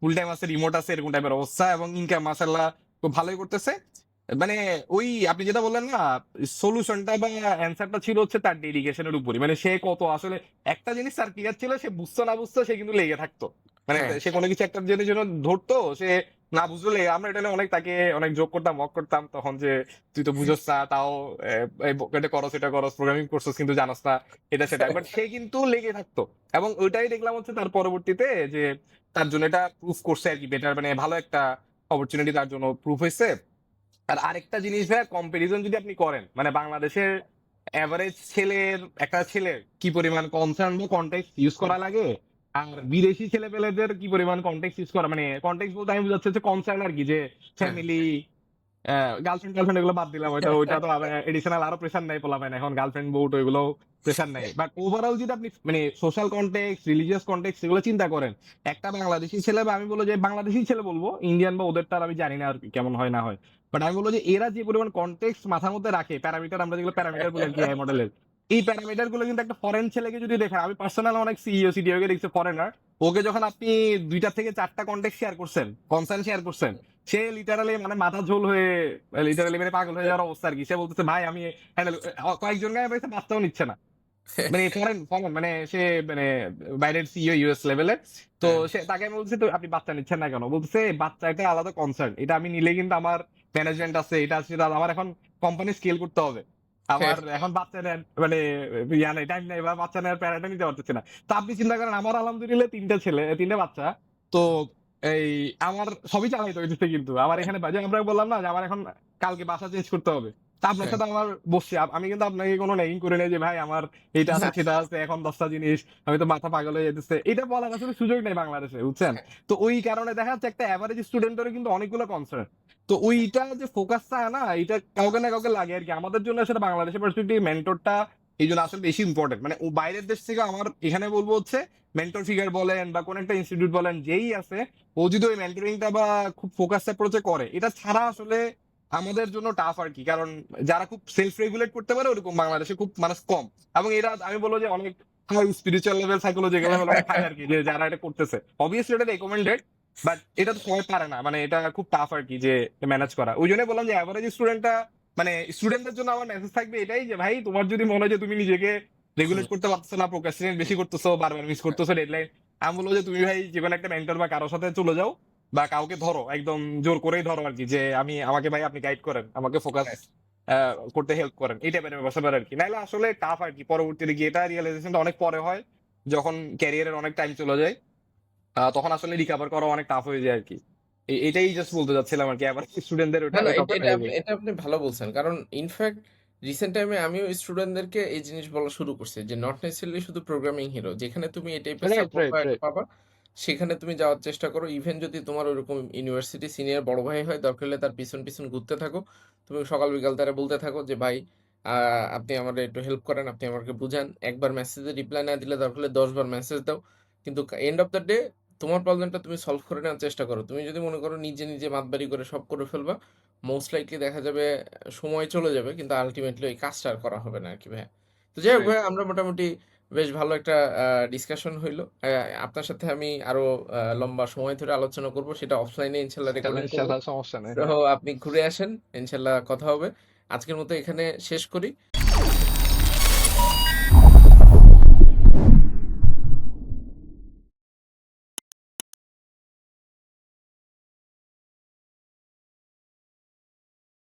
ফুল টাইম আছে, রিমোট আছে, এরকম টাইপের অবস্থা, এবং ইনকাম মাশাআল্লাহ খুব ভালোই করতেছে। মানে ওই আপনি যেটা বললেন না, সলিউশনটা বা অ্যান্সারটা ছিল হচ্ছে তার ডেডিকেশনের উপরই, মানে সে কত আসলে একটা জিনিস তার ক্লিয়ার ছিল, সে বুঝতো না বুঝতো সে কিন্তু লেগে থাকতো, মানে হ্যাঁ। সে কোনো কিছু একটা জিনিস জন্য ধরতো, সে না বুঝলে আমরা এটা নিয়ে অনেক তাকে অনেক জোক করতাম, মক করতাম তখন যে তুই তো বুঝোস না, তাও এটা করস এটা করস, প্রোগ্রামিং করছস কিন্তু জানাস না, এটা সেটা, বাট সে কিন্তু লেগে থাকতো। এবং ওইটাই দেখলাম হচ্ছে তার পরবর্তীতে যে তার জন্য এটা প্রুফ করছে আর কি, বেটার মানে ভালো একটা অপরচুনিটি তার জন্য প্রুফ হয়েছে। আর আরেকটা জিনিস ভাই, কম্পারিজন যদি আপনি করেন মানে বাংলাদেশের এভারেজ একটা ছেলের কি পরিমাণ কনসার্ন বা কন্টেক্সট ইউজ করা লাগে, আর বিদেশি ছেলে পেলেদের কি পরিমাণ কন্টেক্সট ইউজ করা, মানে কন্টেক্সট বলতে আমি বুঝাচ্ছি হচ্ছে কনসার্ন আর কি, যে হ্যাঁ। ফ্যামিলি, গার্লফ্রেন্ড এগুলো বাদ দিলাম, ওইটা তো এডিশনাল আরো প্রেশার নাই পোলা পায় না এখন, গার্লফ্রেন্ড বউট ওইগুলো প্রেশার নাই। বাট ওভারঅল যদি আপনি মানে সোশ্যাল কন্টেক্সট, রিলিজিয়াস কন্টেক্সট এগুলো চিন্তা করেন, একটা বাংলাদেশি ছেলে, বা আমি বলবো যে বাংলাদেশি ছেলে বলবো, ইন্ডিয়ান বা ওদের তার আমি জানি না আর কি কেমন হয় না হয়, বাট আমি বলবো যে এরা যে পরিমাণ কন্টেক্সট মাথার মধ্যে রাখে, প্যারামিটার, আমরা যেগুলো প্যারামিটার বলি আর কি আই মডেলের, এই প্যারামিটার গুলো কিন্তু একটা ফরেন ছেলেকে যদি দেখেন, আমি পার্সোনাল অনেক সিইও সিডিও কে দেখছি ফরেনার, ওকে যখন আপনি 2টা থেকে 4টা কন্টেক্ট শেয়ার করছেন, কনসার্ন শেয়ার করছেন, সে লিটারালি মানে মাথা ঝোল হয়ে, লিটারালি মানে পাগল হয়ে যাওয়ার অবস্থা আর কি। সে বলতেছে ভাই আমি কয়েকজন গায়ে পাইছে, বাচ্চাও নিচ্ছে না, মানে ফরেন ফরেন মানে সে মানে বাইরের সিইও ইউএস লেভেলের। তো হ্যাঁ। সে তাকে আমি বলছি তো আপনি বাচ্চা নিচ্ছেন না কেন, বলতেছে বাচ্চা এটা আলাদা কনসার্ন, এটা আমি নিলে কিন্তু আমার ম্যানেজমেন্ট আছে, এটা আছে, সেটা আছে, আমার এখন কোম্পানি স্কেল করতে হবে, আমার এখন বাচ্চা নেন মানে ইয়া নাই, টাইম নাই, বা বাচ্চা নেওয়ার প্যারাটা নিতে পারতেছে না। তো আপনি চিন্তা করেন আমার আলহামদুলিল্লাহ 3টা বাচ্চা, তো এই আমার সবই চালাইতে হইতেছে, কিন্তু আমার এখানে বাজে আমরা বললাম না যে আমার এখন কালকে বাসা চেঞ্জ করতে হবে, তা আপনার হ্যাঁ। সাথে আমার বসছি, আমি কিন্তু আপনাকে কোনো নেগিং করে নেই যে ভাই আমার এইটা আছে সেটা আছে, এখন 10টা জিনিস, আমি তো মাথা পাগল হয়ে যেতেছে, এটা বলার আসলে সুযোগ নেই বাংলাদেশে, বুঝছেন? তো ওই কারণে দেখা যাচ্ছে একটা অ্যাভারেজ স্টুডেন্টেরও কিন্তু অনেকগুলো কনসার্ন, তো ওইটা যে ফোকাসটা না, এটা কাউকে না কাউকে লাগে আর কি। আমাদের জন্য আসলে বাংলাদেশের পার্সপেক্টিভ মেন্টরটা এই জন্য আসলে বেশি ইম্পর্টেন্ট, মানে ও বাইরের দেশ থেকে আমার এখানে বলবো হচ্ছে মেন্টর ফিগার বলেন বা কোন একটা ইনস্টিটিউট বলেন, যেই আছে ও যদি ওই মেন্টরিংটা বা খুব ফোকাস অ্যাপ্রোচে করে, এটা ছাড়া আসলে আমাদের জন্য টাফ আর কি। কারণ যারা খুব সেলফ রেগুলেট করতে পারে ওরকম বাংলাদেশে খুব মানুষ কম, এবং এরা আমি বলবো যে অনেক high spiritual level, psychological level অনেক হাই আর কি, যে যারা এটা করতেছে অবভিয়াসলি এটা রেকমেন্ডেড, বাট এটা তো সবাই পারে না, মানে এটা খুব টাফ আর কি যে ম্যানেজ করা। ওই জন্য বললাম যে অ্যাভারেজ স্টুডেন্টটা মানে স্টুডেন্টদের জন্য আমার মেসেজ থাকবে এটাই যে ভাই তোমার যদি মনে হয় যে তুমি নিজেকে রেগুলেট করতে পারছো না, প্রোক্রাস্টিনেট বেশি করতেছো, বারবার মিস করতেছো ডেডলাইন, আমি বলবো যে তুমি ভাই যে কোনো একটা মেন্টর বা কারোর সাথে চলে যাও, বা কাউকে ধরো, একদম জোর করেই ধরো আর কি, যে আমাকে ভাই আপনি গাইড করেন, আমাকে ফোকাস করতে হেল্প করেন, এই টাইপের ব্যাপার আর কি। নাহলে আসলে টাফ আর কি পরবর্তীতে গিয়ে, এটা রিয়েলাইজেশনটা অনেক পরে হয় যখন ক্যারিয়ারের অনেক টাইম চলে যায়, তখন আসলে রিকভার করা অনেক টাফ হয়ে যায় আর কি। এটাই জাস্ট বলতে চাচ্ছিলাম আর কি, আবার স্টুডেন্টদের না, ওটা না, ওই টপিকটা এটা আপনি ভালো বলছেন। কারণ ইনফ্যাক্ট রিসেন্ট টাইমে আমিও স্টুডেন্টদেরকে এই জিনিস বলা শুরু করছি যে নট নেসেসারিলি শুধু প্রোগ্রামিং হিরো, যেখানে তুমি এই টাইপের রাইট সাপোর্ট রাইট রাইট পাবা সেখানে তুমি যাওয়ার চেষ্টা করো। ইভেন যদি তোমার ওইরকম ইউনিভার্সিটি সিনিয়র বড় ভাই হয়, দরকার হলে তার পিছন পিছন ঘুরতে থাকো। তুমি সকাল বিকাল তারা বলতে থাকো যে ভাই আপনি আমারে একটু হেল্প করেন, আপনি আমাকে বুঝান। একবার মেসেজে রিপ্লাই না দিলে দরকার হলে ১০ বার মেসেজ দাও। কিন্তু এন্ড অফ দ্য ডে তোমার প্রবলেমটা তুমি সলভ করে নেওয়ার চেষ্টা করো। তুমি যদি মনে করো নিজে মাতবাড়ি করে সব করে ফেলবা, মোস্ট লাইকলি দেখা যাবে সময় চলে যাবে কিন্তু আল্টিমেটলি ওই কাজটা আর করা হবে না আরকি ভাইয়া। তো যাই হোক রাইট। ভাইয়া, আমরা মোটামুটি বেশ ভালো একটা ডিসকাশন হইলো। আপনার সাথে আমি আরো লম্বা সময় ধরে আলোচনা করব। সেটা অফলাইনে ইনশাআল্লাহ ইনশাল্লাহ, রেকর্ডিং করব। ইনশাল্লাহ সমস্যা নেই। সো হ্যাঁ। আপনি ঘুরে আসেন। ইনশাআল্লাহ কথা হবে। আজকের মতো এখানে শেষ করি।